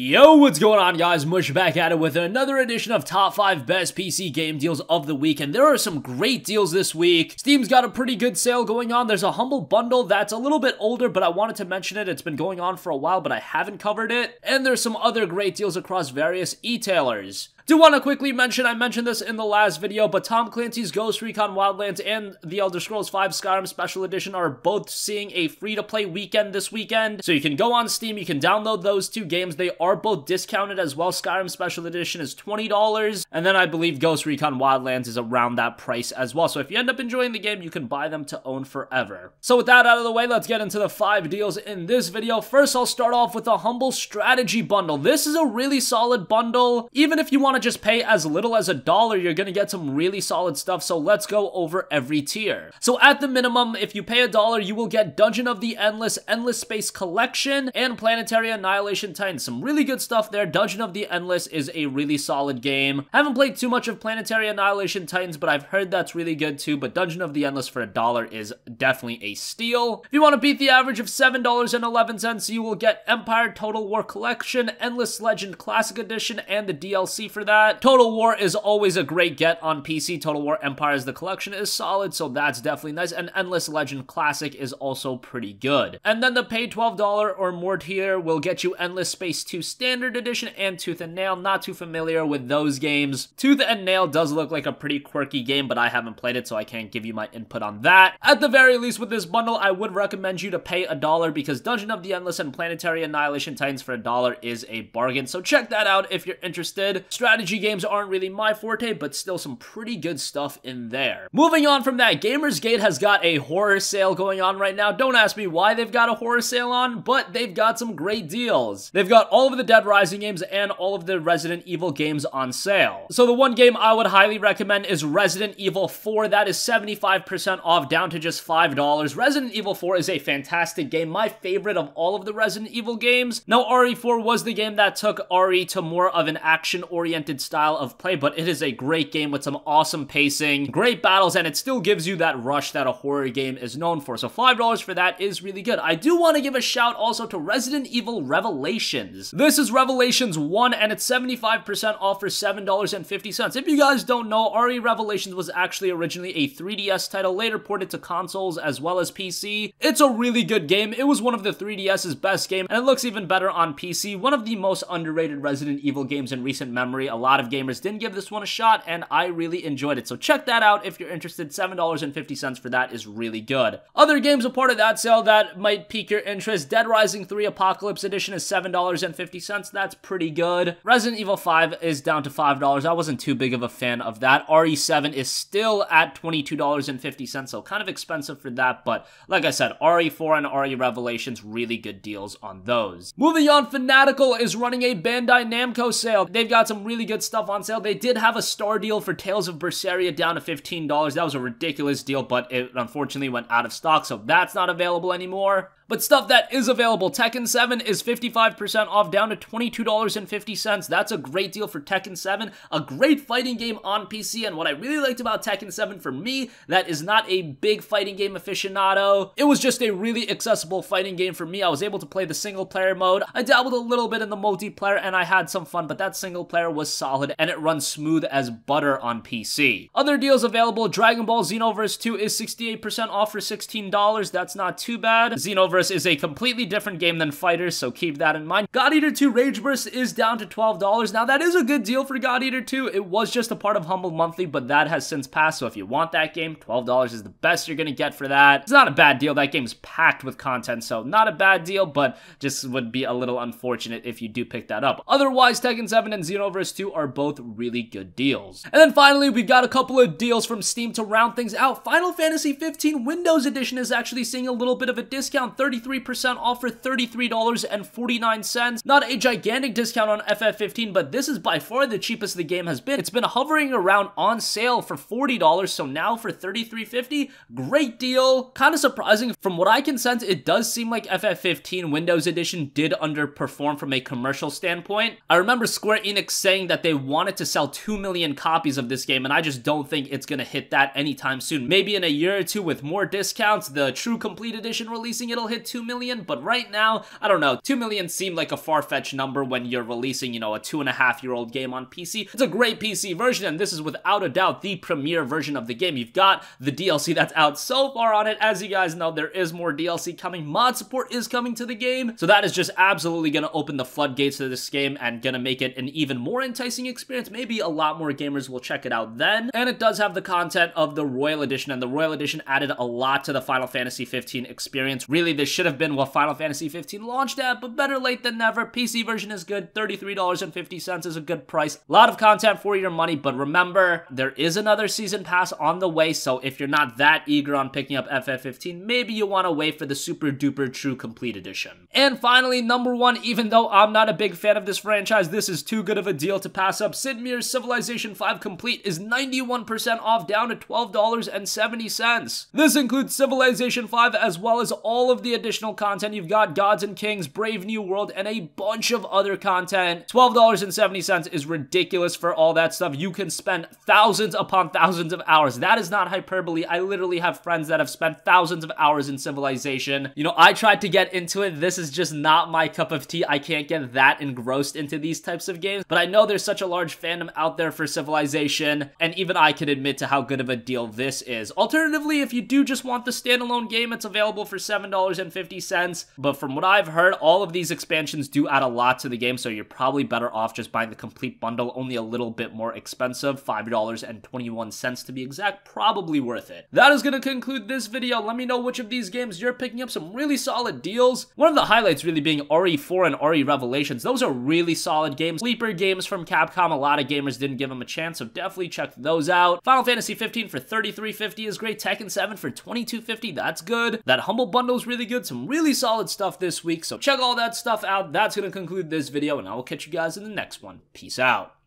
Yo, what's going on, guys? Mush back at it with another edition of Top 5 Best PC Game Deals of the Week, and there are some great deals this week. Steam's got a pretty good sale going on. There's a Humble Bundle that's a little bit older, but I wanted to mention it. It's been going on for a while, but I haven't covered it. And there's some other great deals across various e-tailers. Do want to quickly mention, I mentioned this in the last video, but Tom Clancy's Ghost Recon Wildlands and The Elder Scrolls V Skyrim Special Edition are both seeing a free-to-play weekend this weekend. So you can go on Steam, you can download those two games. They are both discounted as well. Skyrim Special Edition is $20, and then I believe Ghost Recon Wildlands is around that price as well. So if you end up enjoying the game, you can buy them to own forever. So with that out of the way, let's get into the 5 deals in this video. First, I'll start off with a Humble Strategy Bundle. This is a really solid bundle. Even if you want to just pay as little as $1, you're gonna get some really solid stuff, so let's go over every tier. So at the minimum, if you pay $1, you will get Dungeon of the Endless, Endless Space Collection, and Planetary Annihilation Titan. Some really good stuff there. Dungeon of the Endless is a really solid game. Haven't played too much of Planetary Annihilation Titans, but I've heard that's really good too, but Dungeon of the Endless for $1 is definitely a steal. If you want to beat the average of $7.11, you will get Empire Total War Collection, Endless Legend Classic Edition, and the DLC for that. Total War is always a great get on PC. Total War Empires, the collection is solid, so that's definitely nice, and Endless Legend Classic is also pretty good. And then the pay $12 or more tier will get you Endless Space 2 Standard Edition and Tooth and Nail. Not too familiar with those games. Tooth and Nail does look like a pretty quirky game, but I haven't played it, so I can't give you my input on that. At the very least, with this bundle, I would recommend you to pay $1 because Dungeon of the Endless and Planetary Annihilation Titans for $1 is a bargain, so check that out if you're interested. Strategy games aren't really my forte, but still some pretty good stuff in there. Moving on from that, GamersGate has got a horror sale going on right now. Don't ask me why they've got a horror sale on, but they've got some great deals. They've got all of the Dead Rising games and all of the Resident Evil games on sale. So the one game I would highly recommend is Resident Evil 4. That is 75% off, down to just $5. Resident Evil 4 is a fantastic game, my favorite of all of the Resident Evil games. Now, RE4 was the game that took RE to more of an action-oriented style of play, but it is a great game with some awesome pacing, great battles, and it still gives you that rush that a horror game is known for. So $5 for that is really good. I do want to give a shout also to Resident Evil Revelations. This is Revelations 1, and it's 75% off for $7.50. If you guys don't know, RE Revelations was actually originally a 3DS title, later ported to consoles as well as PC. It's a really good game. It was one of the 3DS's best game, and it looks even better on PC. One of the most underrated Resident Evil games in recent memory. A lot of gamers didn't give this one a shot, and I really enjoyed it. So check that out if you're interested. $7.50 for that is really good. Other games a part of that sale that might pique your interest. Dead Rising 3 Apocalypse Edition is $7.50. That's pretty good. Resident Evil 5 is down to $5. I wasn't too big of a fan of that. RE7 is still at $22.50, so kind of expensive for that, but like I said, RE4 and RE Revelations, really good deals on those. Moving on, Fanatical is running a Bandai Namco sale. They've got some really good stuff on sale. They did have a star deal for Tales of Berseria down to $15. That was a ridiculous deal, but it unfortunately went out of stock, so that's not available anymore. But stuff that is available, Tekken 7 is 55% off, down to $22.50. That's a great deal for Tekken 7, a great fighting game on PC, and what I really liked about Tekken 7 for me, that is not a big fighting game aficionado, it was just a really accessible fighting game for me. I was able to play the single player mode, I dabbled a little bit in the multiplayer, and I had some fun, but that single player was solid, and it runs smooth as butter on PC. Other deals available, Dragon Ball Xenoverse 2 is 68% off for $16, that's not too bad. Xenoverse is a completely different game than Fighters, so keep that in mind. God Eater 2 Rage Burst is down to $12. Now that is a good deal for God Eater 2. It was just a part of Humble Monthly, but that has since passed, so if you want that game, $12 is the best you're gonna get for that. It's not a bad deal. That game's packed with content, so not a bad deal, but just would be a little unfortunate if you do pick that up. Otherwise, Tekken 7 and Xenoverse 2 are both really good deals. And then finally, we've got a couple of deals from Steam to round things out. Final Fantasy 15 Windows Edition is actually seeing a little bit of a discount, 33% off for $33.49. Not a gigantic discount on FF15, but this is by far the cheapest the game has been. It's been hovering around on sale for $40, so now for $33.50, great deal. Kind of surprising. From what I can sense, it does seem like FF15 Windows Edition did underperform from a commercial standpoint. I remember Square Enix saying that they wanted to sell 2 million copies of this game, and I just don't think it's gonna hit that anytime soon. Maybe in a year or two with more discounts, the true complete edition releasing, it'll hit hit 2 million, but right now, I don't know, 2 million seemed like a far-fetched number when you're releasing, you know, a 2.5-year-old game on PC. It's a great PC version, and this is without a doubt the premier version of the game. You've got the DLC that's out so far on it. As you guys know, there is more DLC coming. Mod support is coming to the game, so that is just absolutely going to open the floodgates to this game and going to make it an even more enticing experience. Maybe a lot more gamers will check it out then. And it does have the content of the Royal Edition, and the Royal Edition added a lot to the Final Fantasy 15 experience. Really, this should have been what Final Fantasy 15 launched at, but better late than never. PC version is good. $33.50 is a good price. A lot of content for your money, but remember, there is another season pass on the way, so if you're not that eager on picking up FF15, maybe you want to wait for the super duper true complete edition. And finally, number one, even though I'm not a big fan of this franchise, this is too good of a deal to pass up. Sid Meier's Civilization 5 Complete is 91% off, down to $12.70. This includes Civilization 5 as well as all of the additional content. You've got Gods and Kings, Brave New World, and a bunch of other content. $12.70 is ridiculous for all that stuff. You can spend thousands upon thousands of hours. That is not hyperbole. I literally have friends that have spent thousands of hours in Civilization. You know, I tried to get into it. This is just not my cup of tea. I can't get that engrossed into these types of games, but I know there's such a large fandom out there for Civilization, and even I can admit to how good of a deal this is. Alternatively, if you do just want the standalone game, it's available for $7.50, but from what I've heard, all of these expansions do add a lot to the game, so you're probably better off just buying the complete bundle, only a little bit more expensive, $5.21 to be exact, probably worth it. That is going to conclude this video. Let me know which of these games you're picking up. Some really solid deals. One of the highlights really being RE4 and RE Revelations. Those are really solid games. Sleeper games from Capcom. A lot of gamers didn't give them a chance, so definitely check those out. Final Fantasy 15 for $33.50 is great. Tekken 7 for $22.50. That's good. That Humble Bundle is really good. Some really solid stuff this week, so check all that stuff out. That's going to conclude this video, and I will catch you guys in the next one. Peace out.